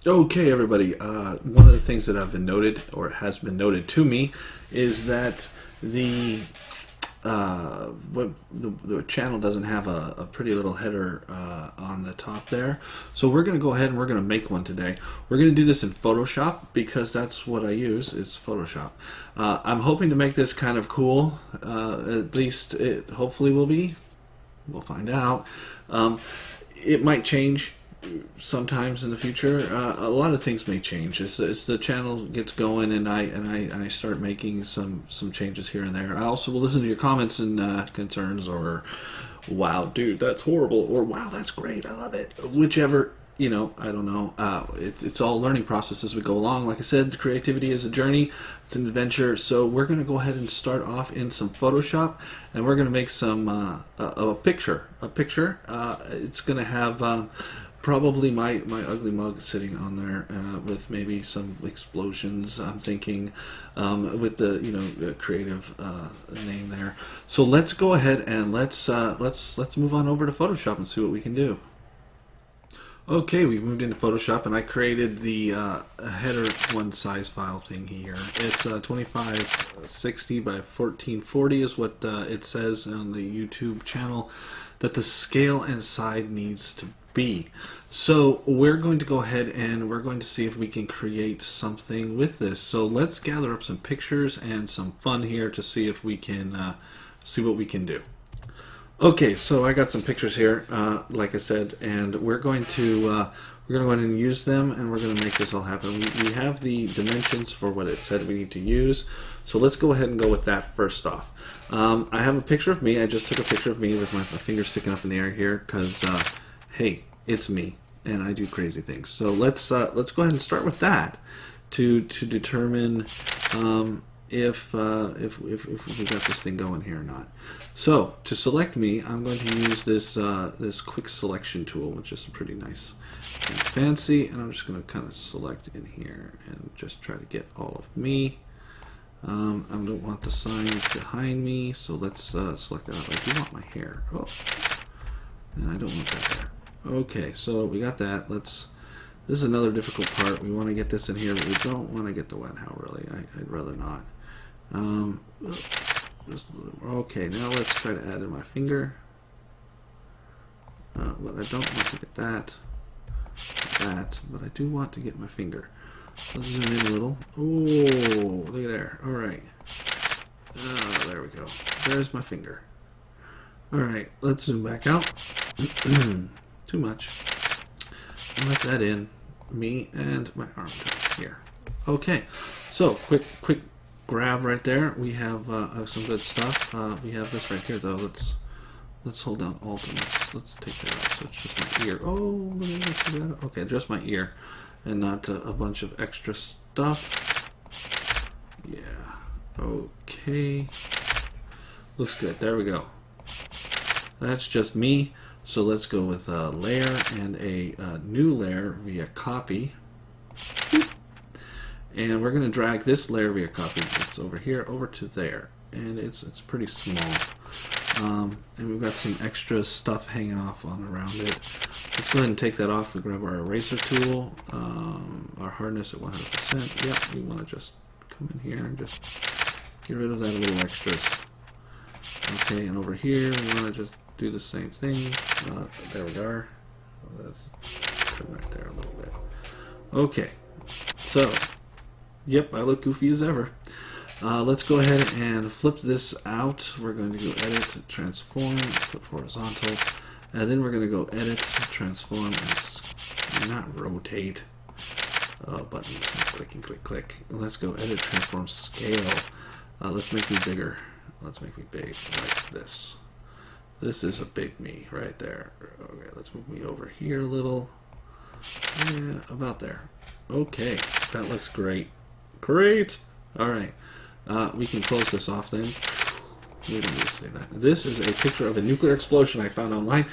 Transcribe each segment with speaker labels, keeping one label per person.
Speaker 1: Okay, everybody. One of the things that I've been noted, or has been noted to me, is that the the channel doesn't have a pretty little header on the top there. So we're going to go ahead and we're going to make one today. We're going to do this in Photoshop because that's what I use is Photoshop. I'm hoping to make this kind of cool. At least it hopefully will be. We'll find out. It might change sometimes in the future. A lot of things may change as the channel gets going, and I start making some changes here and there. I also will listen to your comments and concerns, or wow, dude, that's horrible, or wow, that's great, I love it. Whichever. I don't know. It's all learning process as we go along. Like I said, creativity is a journey. It's an adventure. So we're going to go ahead and start off in some Photoshop, and we're going to make some a picture. It's going to have probably my ugly mug sitting on there with maybe some explosions. I'm thinking with the creative name there. So let's go ahead and let's move on over to Photoshop and see what we can do. Okay, we've moved into Photoshop, and I created the header one size file thing here. It's 2560 by 1440 is what it says on the YouTube channel that the scale and side needs to be. So we're going to go ahead and we're going to see if we can create something with this. So let's gather up some pictures and some fun here to see if we can see what we can do. Okay, so I got some pictures here, like I said, and we're going to go ahead and use them, and we're going to make this all happen. We have the dimensions for what it said we need to use, so let's go ahead and go with that first off. I have a picture of me. I just took a picture of me with my finger sticking up in the air here, because hey, it's me, and I do crazy things. So let's go ahead and start with that to determine if we got this thing going here or not. So to select me, I'm going to use this this quick selection tool, which is pretty nice and fancy, and I'm just going to kind of select in here and just try to get all of me. I don't want the signs behind me, so let's select that out. I do want my hair. Oh, and I don't want that there. Okay, so we got that. This is another difficult part. We want to get this in here, but we don't want to get the wet how really. I'd rather not. Just a little more. Okay, now let's try to add in my finger. But I don't want to get that, but I do want to get my finger. Let's zoom in a little. Oh, look at there. All right. There we go. There's my finger. All right, let's zoom back out. Too much. And let's add in me and my arm here. Okay, so quick grab right there. We have some good stuff. We have this right here though. Let's hold down Alt and let's take that out. So it's just my ear. Oh, okay, just my ear, and not a bunch of extra stuff. Yeah. Okay. Looks good. There we go. That's just me. So let's go with a layer and a new layer via copy. And we're going to drag this layer via copy that's over here over to there, and it's pretty small, and we've got some extra stuff hanging off on around it. Let's go ahead and take that off. We grab our eraser tool, our hardness at 100%. Yep, we want to just come in here and just get rid of that little extras. Okay, and over here we want to just do the same thing. There we are. Let's come right there a little bit. Okay, so. Yep, I look goofy as ever. Let's go ahead and flip this out. We're going to go edit, transform, flip horizontal, and then we're going to go edit, transform, and not rotate. Buttons, clicking, click, click. Let's go edit, transform, scale. Let's make me bigger. Let's make me big like this. This is a big me right there. Okay, let's move me over here a little. Yeah, about there. Okay, that looks great. Great. All right. We can close this off then. We don't need to say that. This is a picture of a nuclear explosion I found online.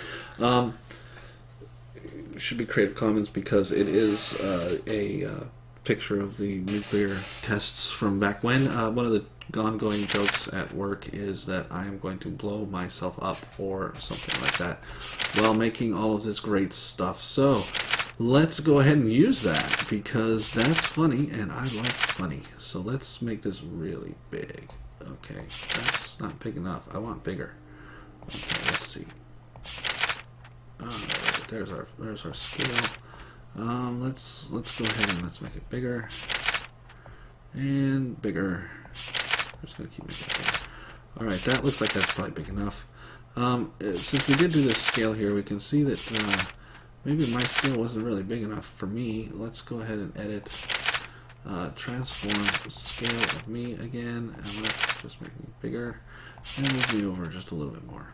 Speaker 1: It should be Creative Commons because it is a picture of the nuclear tests from back when. One of the ongoing jokes at work is that I am going to blow myself up or something like that while making all of this great stuff. So let's go ahead and use that because that's funny and I like funny. So let's make this really big. Okay, that's not big enough. I want bigger. Okay, let's see. Alright, there's our scale. Let's go ahead and let's make it bigger and bigger. I'm just gonna keep making it bigger. All right, that looks like that's probably big enough. Since we did do this scale here, we can see that maybe my scale wasn't really big enough for me. Let's go ahead and edit, transform scale of me again, and let's just make me bigger and move me over just a little bit more.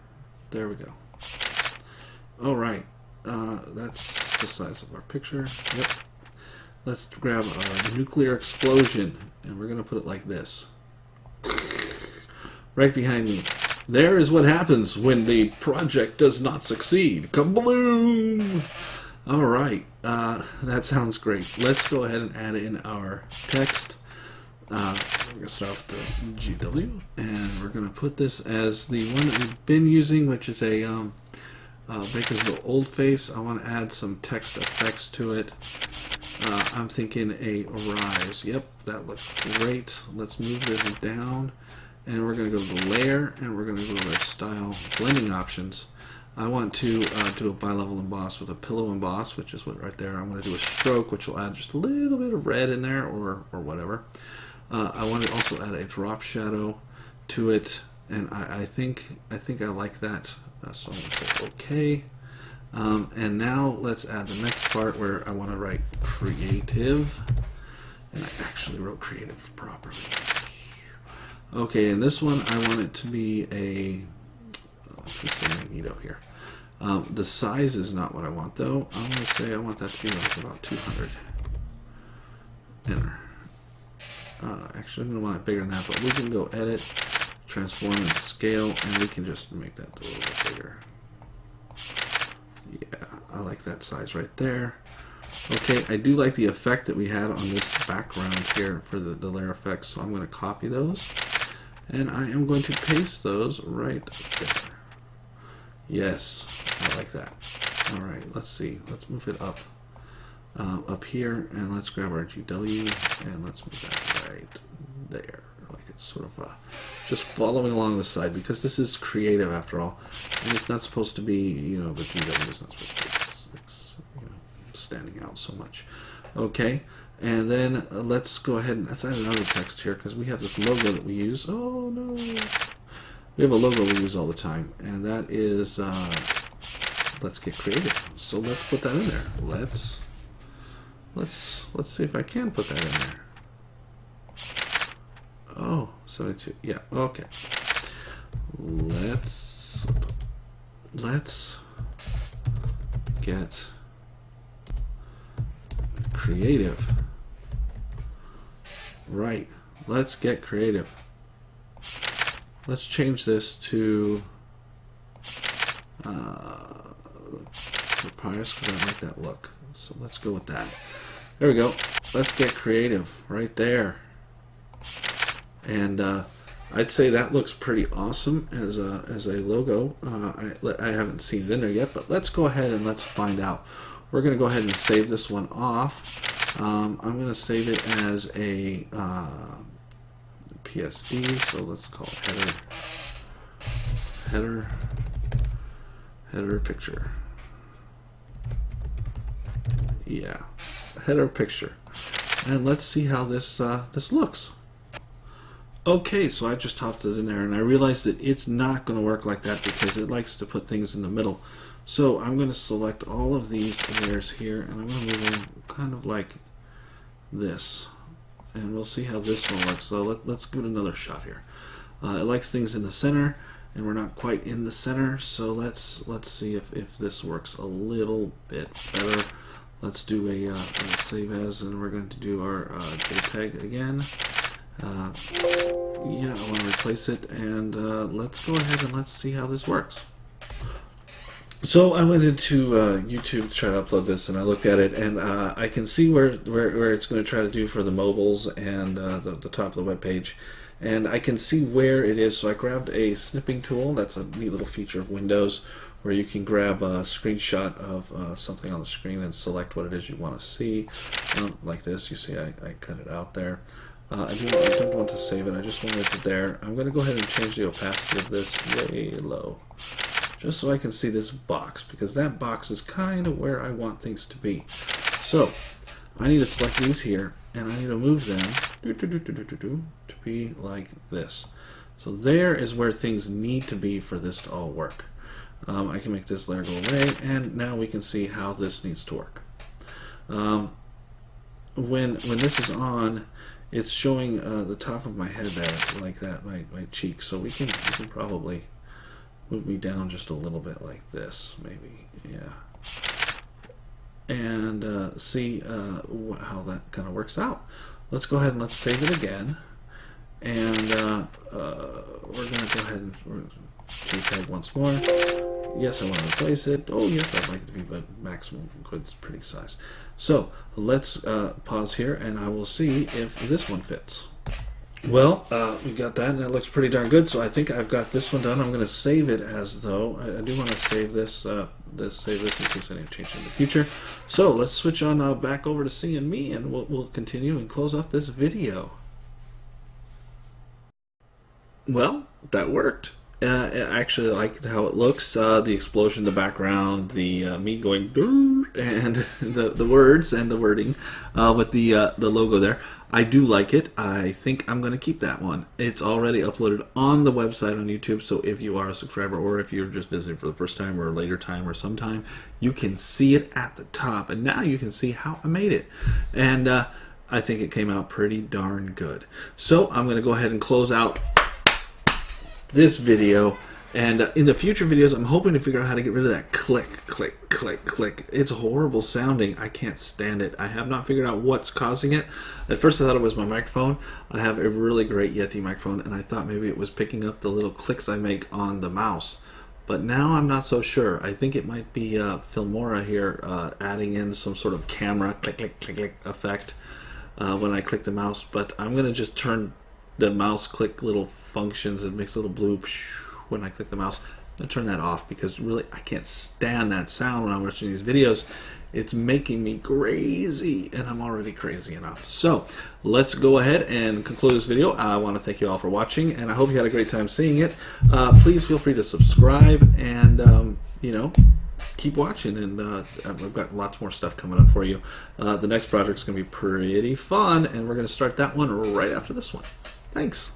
Speaker 1: There we go. All right, that's the size of our picture. Yep. Let's grab our nuclear explosion, and we're gonna put it like this. Right behind me. There is what happens when the project does not succeed. Kabloom! All right, that sounds great. Let's go ahead and add in our text. We're gonna start with the GW, and we're gonna put this as the one that we've been using, which is a Bakersville Old Face. I want to add some text effects to it. I'm thinking a rise. Yep, that looks great. Let's move this down. And we're going to go to the layer, and we're going to go to the style blending options. I want to do a bi-level emboss with a pillow emboss, which is what right there. I'm going to do a stroke, which will add just a little bit of red in there, or whatever. I want to also add a drop shadow to it, and I think I like that. So I'm going to say OK. And now let's add the next part where I want to write creative, and I actually wrote creative properly. Okay, and this one I want it to be a magneto here. The size is not what I want though. I'm going to say I want that to be like about 200. Enter. Actually, I'm going to want it bigger than that, but we can go edit, transform, and scale, and we can just make that a little bit bigger. Yeah, I like that size right there. Okay, I do like the effect that we had on this background here for the layer effects, so I'm going to copy those. And I am going to paste those right there. Yes, I like that. All right, let's see. Let's move it up here, and let's grab our GW, and let's move that right there. Like it's sort of just following along the side, because this is creative after all. And it's not supposed to be, you know, the GW is not supposed to be standing out so much. Okay. And then let's go ahead and let's add another text here because we have this logo that we use. Oh no, we have a logo we use all the time, and that is let's get creative. So let's put that in there. Let's see if I can put that in there. Oh, 72. Yeah. Okay. Let's get creative. Right, let's get creative. Let's change this to Papyrus because I like that look. So let's go with that. There we go. Let's get creative right there. And I'd say that looks pretty awesome as a logo. I haven't seen it in there yet, but let's go ahead and let's find out. We're going to go ahead and save this one off. I'm going to save it as a PSD, so let's call it header picture. Yeah, header picture. And let's see how this this looks. Okay, so I just tossed it in there, and I realized that it's not going to work like that because it likes to put things in the middle. So I'm going to select all of these layers here, and I'm going to move them kind of like this, and we'll see how this one works. So let's give it another shot here. It likes things in the center, and we're not quite in the center, so let's see if this works a little bit better. Let's do a save as, and we're going to do our JPEG again. Yeah, I want to replace it, and let's go ahead and let's see how this works. So I went into YouTube to try to upload this, and I looked at it, and I can see where it's going to try to do for the mobiles and the top of the web page, and I can see where it is. So I grabbed a snipping tool. That's a neat little feature of Windows, where you can grab a screenshot of something on the screen and select what it is you want to see. Like this, you see I cut it out there. I don't want to save it, I just want it there. I'm going to go ahead and change the opacity of this way low, just so I can see this box, because that box is kind of where I want things to be. So I need to select these here, and I need to move them to be like this. So there is where things need to be for this to all work. I can make this layer go away, and now we can see how this needs to work. When this is on, it's showing the top of my head there, like that, my cheek. So we can probably move me down just a little bit like this, maybe, yeah. And see how that kind of works out. Let's go ahead and let's save it again. And we're going to go ahead and JPEG once more. Yes, I want to replace it. Oh, yes, I'd like it to be but maximum goods pretty size. So let's pause here, and I will see if this one fits. Well, we got that, and that looks pretty darn good. So I think I've got this one done. I'm going to save it as though I do want to save this. Save this in case I need to change it in the future. So let's switch on back over to seeing me, and we'll continue and close up this video. Well, that worked. I actually like how it looks. The explosion in the background, the me going and the words and the wording with the logo there. I do like it. I think I'm going to keep that one. It's already uploaded on the website on YouTube, so if you are a subscriber or if you're just visiting for the first time or a later time or sometime, you can see it at the top. And now you can see how I made it. And I think it came out pretty darn good. So I'm going to go ahead and close out this video, and in the future videos I'm hoping to figure out how to get rid of that click. It's horrible sounding. I can't stand it. I have not figured out what's causing it. At first I thought it was my microphone. I have a really great Yeti microphone, and I thought maybe it was picking up the little clicks I make on the mouse, but now I'm not so sure. I think it might be Filmora here adding in some sort of camera click effect when I click the mouse, but I'm gonna just turn the mouse click little functions. It makes a little blue when I click the mouse. I'm gonna turn that off because really I can't stand that sound when I'm watching these videos. It's making me crazy, and I'm already crazy enough. So let's go ahead and conclude this video. I want to thank you all for watching, and I hope you had a great time seeing it. Please feel free to subscribe, and you know, keep watching, and I've got lots more stuff coming up for you. The next project is going to be pretty fun, and we're going to start that one right after this one. Thanks.